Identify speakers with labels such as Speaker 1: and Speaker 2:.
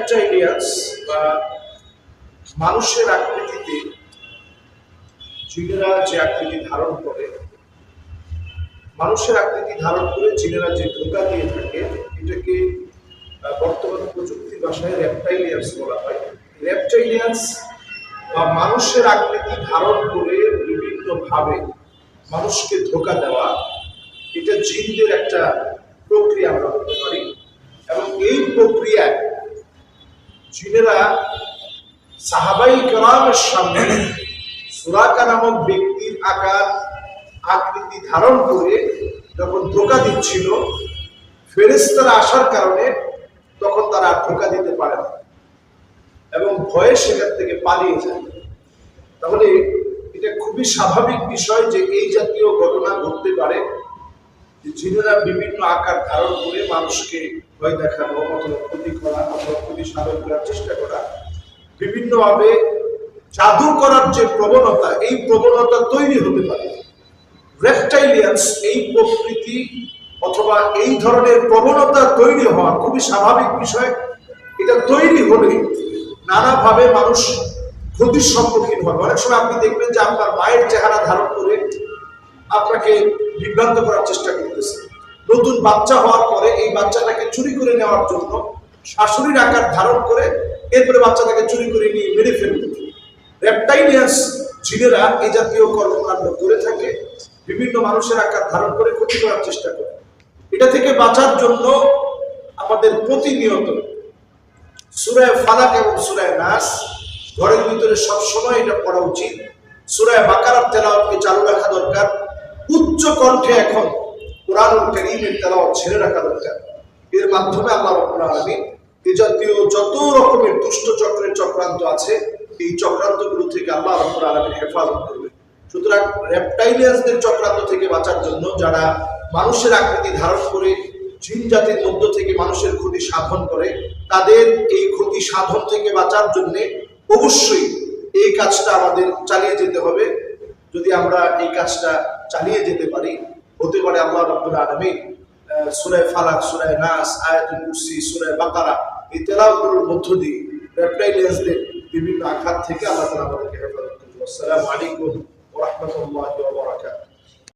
Speaker 1: রেপটাইলিয়ান্স বা মানুষের আকৃতিতে জিনেরা যে আকৃতি ধারণ করে, মানুষের আকৃতি ধারণ করে জিনেরা যে ধোঁকা দিয়ে থাকে, এটাকে বর্তমান প্রযুক্তি ভাষায় রেপটাইলিয়ান্স বলা হয়। রেপটাইলিয়ান্স বা মানুষের আকৃতি ধারণ করে বিভিন্নভাবে মানুষকে ধোঁকা দেওয়া, এটা জিনদের একটা প্রক্রিয়া আমরা বলতে পারি। এবং এই প্রক্রিয়ায় জিনেরা সাহাবাই কেরামের সামনে সুরাকা নামক ব্যক্তির আকৃতি ধারণ করে যখন ধোঁকা দিচ্ছিল, ফেরেশতারা আসার কারণে তখন তারা ধোঁকা দিতে পারে না এবং ভয়ে সেখান থেকে পালিয়ে যায়। তাহলে এটা খুবই স্বাভাবিক বিষয় যে এই জাতীয় ঘটনা ঘটতে পারে, যে জিনেরা বিভিন্ন আকার ধারণ করে মানুষকে ভয় দেখানো অথবা ক্ষতি করা অথবা ক্ষতি সাধন করার চেষ্টা করা, বিভিন্নভাবে জাদু করার যে প্রবণতা, এই প্রবণতা তৈরি হতে পারে। রেপটাইলিয়ান্স এই প্রকৃতি অথবা এই ধরনের প্রবণতা তৈরি হওয়া খুবই স্বাভাবিক বিষয়। এটা তৈরি হলে নানাভাবে মানুষ ক্ষতির সম্মুখীন হবে। অনেক সময় আপনি দেখবেন যে আপনার মায়ের চেহারা ধারণ করে আপনাকে বিভ্রান্ত করার চেষ্টা করতেছে। নতুন বাচ্চা হওয়ার পরে এই বাচ্চাটাকে চুরি করে নেওয়ার জন্য শাশুড়ির আকার ধারণ করে এরপরে বাচ্চাটাকে চুরি করে নিয়ে মেরে ফেলবে। রেপটাইলিয়ান্স জিনেরা এই জাতীয় কর্মকাণ্ড করে থাকে, বিভিন্ন মানুষের আকার ধারণ করে ক্ষতি করার চেষ্টা করে। এটা থেকে বাঁচার জন্য আমাদের প্রতিনিয়ত সূরা ফালাক এবং সূরা নাস ঘরের ভিতরে সবসময় এটা পড়া উচিত। সূরা বাকারার তেলাওয়াতকে চালু রাখা দরকার। উচ্চ কণ্ঠে এখন কোরআনুল কারীমের তেলাওয়াত ছেড়ে রাখা দরকার। এর মাধ্যমে আল্লাহ রাব্বুল আলামিন এই জাতীয় যত রকমের দুষ্ট চক্রের চক্রান্ত আছে, এই চক্রান্তগুলো থেকে আল্লাহ রাব্বুল আলামিন হেফাজত করবে। সুতরাং রেপটাইলিয়ান্সদের চক্রান্ত থেকে বাঁচার জন্য, যারা মানুষের আকৃতি ধারণ করে জিন জাতির মধ্য থেকে মানুষের ক্ষতি সাধন করে, তাদের এই ক্ষতি সাধন থেকে বাঁচার জন্য অবশ্যই এই কাজটা আমাদের চালিয়ে যেতে হবে। যদি আমরা এই কাজটা চালিয়ে যেতে পারি, হতে পারে আল্লাহ রাব্বুল আলামিন সূরা ফালাক, সূরা নাস, আয়াতুল কুরসি, সূরা বাকারা এই তেলাওয়াতগুলোর মধ্য দিয়ে রেপটাইলিয়ান্সদের বিভিন্ন আঘাত থেকে আল্লাহ তাআলা আমাদেরকে হেফাজত করুন। আসসালামু আলাইকুম ওয়া রাহমাতুল্লাহি ওয়া বারাকাতুহু।